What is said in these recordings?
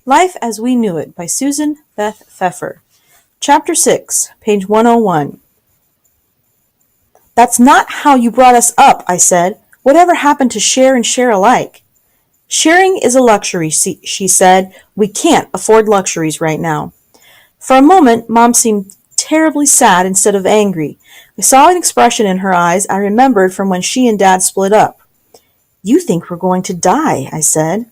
Life as We Knew It by Susan Beth Pfeffer. Chapter 6, page 101. That's not how you brought us up, I said. Whatever happened to share and share alike? Sharing is a luxury, she said. We can't afford luxuries right now. For a moment, Mom seemed terribly sad instead of angry. I saw an expression in her eyes I remembered from when she and Dad split up. You think we're going to die, I said.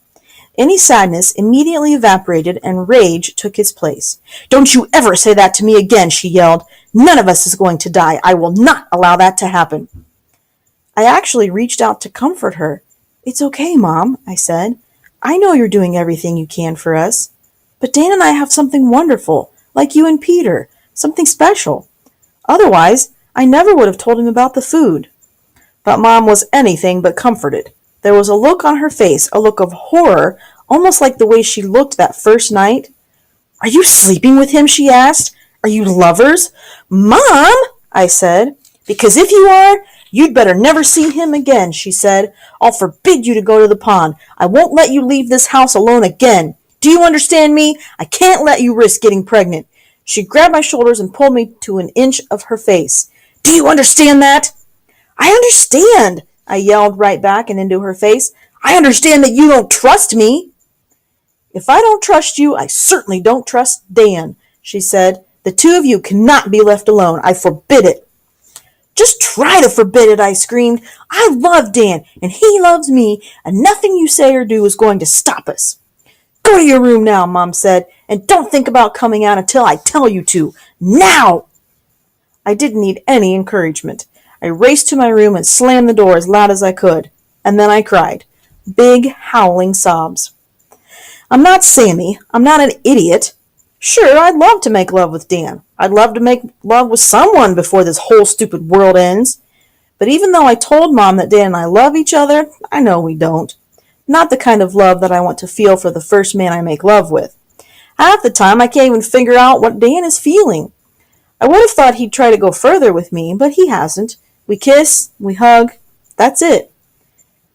Any sadness immediately evaporated and rage took its place. Don't you ever say that to me again, she yelled. None of us is going to die. I will not allow that to happen. I actually reached out to comfort her. It's okay, Mom, I said. I know you're doing everything you can for us. But Dan and I have something wonderful, like you and Peter, something special. Otherwise, I never would have told him about the food. But Mom was anything but comforted. There was a look on her face, a look of horror, almost like the way she looked that first night. Are you sleeping with him? She asked. Are you lovers? Mom, I said. Because if you are, you'd better never see him again, she said. I'll forbid you to go to the pond. I won't let you leave this house alone again. Do you understand me? I can't let you risk getting pregnant. She grabbed my shoulders and pulled me to an inch of her face. Do you understand that? I understand, I yelled right back and into her face. I understand that you don't trust me. If I don't trust you, I certainly don't trust Dan, she said. The two of you cannot be left alone. I forbid it. Just try to forbid it, I screamed. I love Dan, and he loves me, and nothing you say or do is going to stop us. Go to your room now, Mom said, and don't think about coming out until I tell you to. Now! I didn't need any encouragement. I raced to my room and slammed the door as loud as I could. And then I cried. Big, howling sobs. I'm not Sammy. I'm not an idiot. Sure, I'd love to make love with Dan. I'd love to make love with someone before this whole stupid world ends. But even though I told Mom that Dan and I love each other, I know we don't. Not the kind of love that I want to feel for the first man I make love with. Half the time, I can't even figure out what Dan is feeling. I would have thought he'd try to go further with me, but he hasn't. We kiss, we hug, that's it.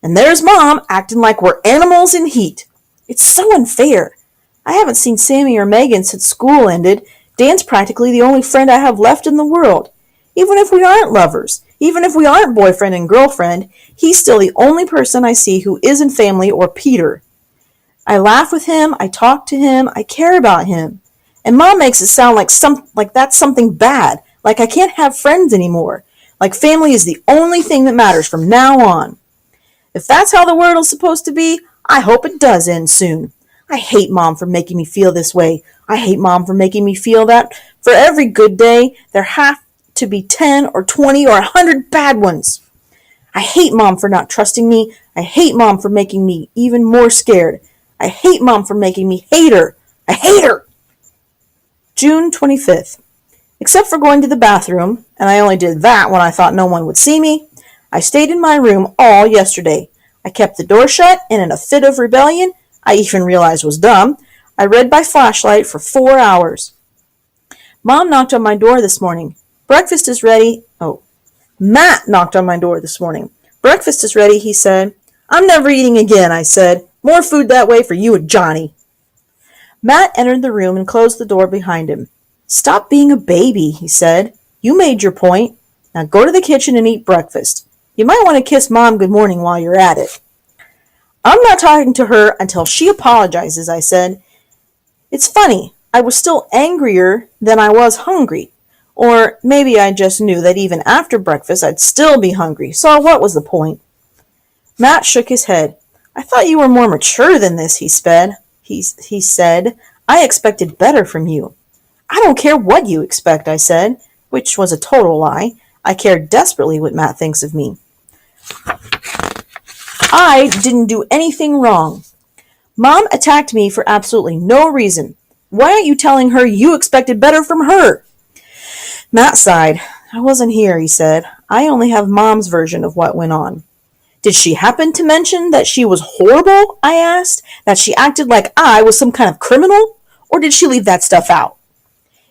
And there's Mom acting like we're animals in heat. It's so unfair. I haven't seen Sammy or Megan since school ended. Dan's practically the only friend I have left in the world. Even if we aren't lovers, even if we aren't boyfriend and girlfriend, he's still the only person I see who isn't family or Peter. I laugh with him, I talk to him, I care about him. And Mom makes it sound like that's something bad, like I can't have friends anymore. Like family is the only thing that matters from now on. If that's how the world is supposed to be, I hope it does end soon. I hate Mom for making me feel this way. I hate Mom for making me feel that for every good day, there have to be 10 or 20 or 100 bad ones. I hate Mom for not trusting me. I hate Mom for making me even more scared. I hate Mom for making me hate her. I hate her. June 25th. Except for going to the bathroom, and I only did that when I thought no one would see me, I stayed in my room all yesterday. I kept the door shut, and in a fit of rebellion, I even realized was dumb, I read by flashlight for 4 hours. Mom knocked on my door this morning. Breakfast is ready. Matt knocked on my door this morning. Breakfast is ready, he said. I'm never eating again, I said. More food that way for you and Johnny. Matt entered the room and closed the door behind him. Stop being a baby, he said. You made your point. Now go to the kitchen and eat breakfast. You might want to kiss Mom good morning while you're at it. I'm not talking to her until she apologizes, I said. It's funny. I was still angrier than I was hungry. Or maybe I just knew that even after breakfast I'd still be hungry, so what was the point? Matt shook his head. I thought you were more mature than this, he said. I expected better from you. I don't care what you expect, I said, which was a total lie. I care desperately what Matt thinks of me. I didn't do anything wrong. Mom attacked me for absolutely no reason. Why aren't you telling her you expected better from her? Matt sighed. I wasn't here, he said. I only have Mom's version of what went on. Did she happen to mention that she was horrible? I asked. That she acted like I was some kind of criminal? Or did she leave that stuff out?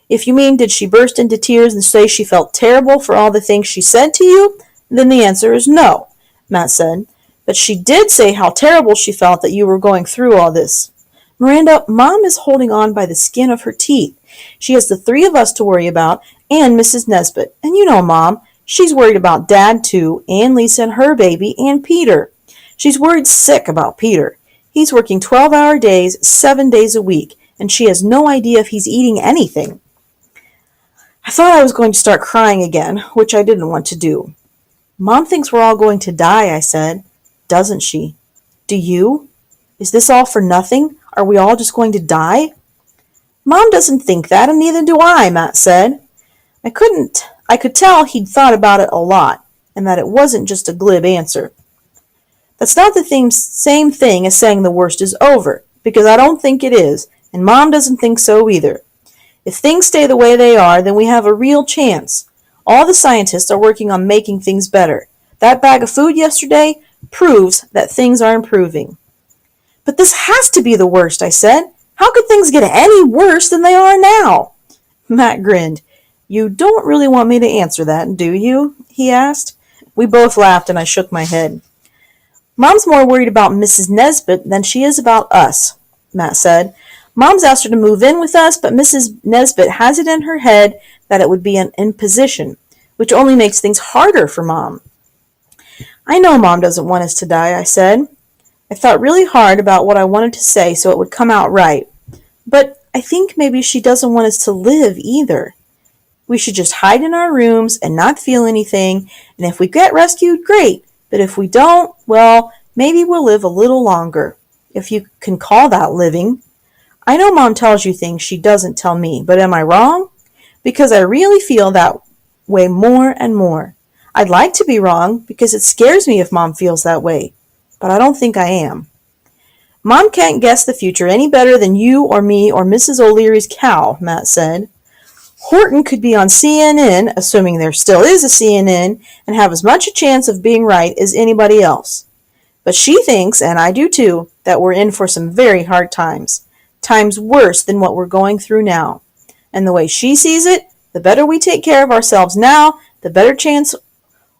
If you mean did she burst into tears and say she felt terrible for all the things she said to you, then the answer is no, Matt said. But she did say how terrible she felt that you were going through all this. Miranda, Mom is holding on by the skin of her teeth. She has the three of us to worry about, and Mrs. Nesbit. And you know, Mom, she's worried about Dad, too, and Lisa and her baby, and Peter. She's worried sick about Peter. He's working 12-hour days, 7 days a week, and she has no idea if he's eating anything. I thought I was going to start crying again, which I didn't want to do. Mom thinks we're all going to die, I said. Doesn't she? Do you? Is this all for nothing? Are we all just going to die? Mom doesn't think that, and neither do I, Matt said. I could tell he'd thought about it a lot, and that it wasn't just a glib answer. That's not the same thing as saying the worst is over, because I don't think it is, and Mom doesn't think so either. If things stay the way they are, then we have a real chance. All the scientists are working on making things better. That bag of food yesterday proves that things are improving. But this has to be the worst, I said. How could things get any worse than they are now? Matt grinned. You don't really want me to answer that, do you? He asked. We both laughed and I shook my head. Mom's more worried about Mrs. Nesbit than she is about us, Matt said. Mom's asked her to move in with us, but Mrs. Nesbit has it in her head that it would be an imposition, which only makes things harder for Mom. I know Mom doesn't want us to die, I said. I thought really hard about what I wanted to say so it would come out right. But I think maybe she doesn't want us to live either. We should just hide in our rooms and not feel anything, and if we get rescued, great. But if we don't, well, maybe we'll live a little longer, if you can call that living. I know Mom tells you things she doesn't tell me, but am I wrong? Because I really feel that way more and more. I'd like to be wrong, because it scares me if Mom feels that way. But I don't think I am. Mom can't guess the future any better than you or me or Mrs. O'Leary's cow, Matt said. Horton could be on CNN, assuming there still is a CNN, and have as much a chance of being right as anybody else. But she thinks, and I do too, that we're in for some very hard times. Times worse than what we're going through now. And the way she sees it, the better we take care of ourselves now, the better chance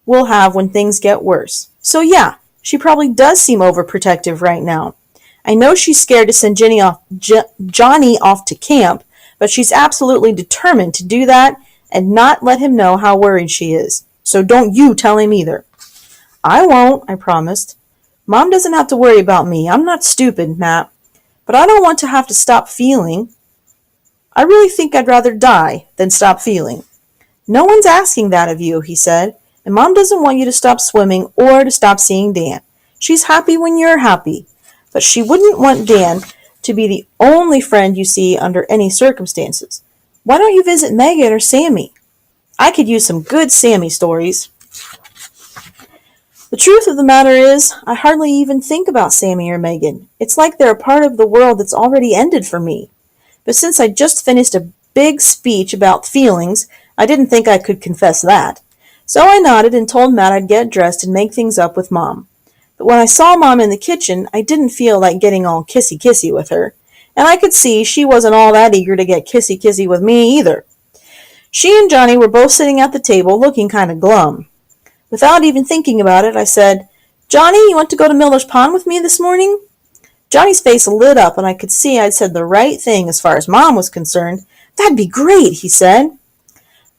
we'll have when things get worse. So yeah, she probably does seem overprotective right now. I know she's scared to send Johnny off to camp, but she's absolutely determined to do that and not let him know how worried she is. So don't you tell him either. I won't, I promised. Mom doesn't have to worry about me. I'm not stupid, Matt. But I don't want to have to stop feeling. I really think I'd rather die than stop feeling. No one's asking that of you, he said. And Mom doesn't want you to stop swimming or to stop seeing Dan. She's happy when you're happy. But she wouldn't want Dan to be the only friend you see under any circumstances. Why don't you visit Megan or Sammy? I could use some good Sammy stories. The truth of the matter is, I hardly even think about Sammy or Megan. It's like they're a part of the world that's already ended for me. But since I just finished a big speech about feelings, I didn't think I could confess that. So I nodded and told Matt I'd get dressed and make things up with Mom. But when I saw Mom in the kitchen, I didn't feel like getting all kissy-kissy with her. And I could see she wasn't all that eager to get kissy-kissy with me either. She and Johnny were both sitting at the table looking kind of glum. Without even thinking about it, I said, Johnny, you want to go to Miller's Pond with me this morning? Johnny's face lit up, and I could see I'd said the right thing as far as Mom was concerned. That'd be great, he said.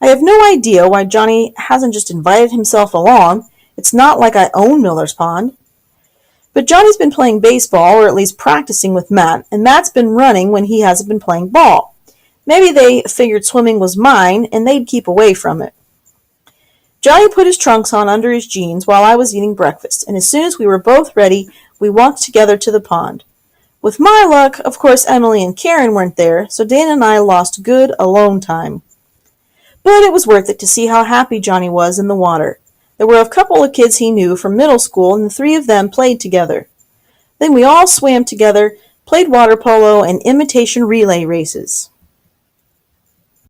I have no idea why Johnny hasn't just invited himself along. It's not like I own Miller's Pond. But Johnny's been playing baseball, or at least practicing with Matt, and Matt's been running when he hasn't been playing ball. Maybe they figured swimming was mine, and they'd keep away from it. Johnny put his trunks on under his jeans while I was eating breakfast, and as soon as we were both ready, we walked together to the pond. With my luck, of course, Emily and Karen weren't there, so Dan and I lost good alone time. But it was worth it to see how happy Johnny was in the water. There were a couple of kids he knew from middle school, and the three of them played together. Then we all swam together, played water polo, and imitation relay races.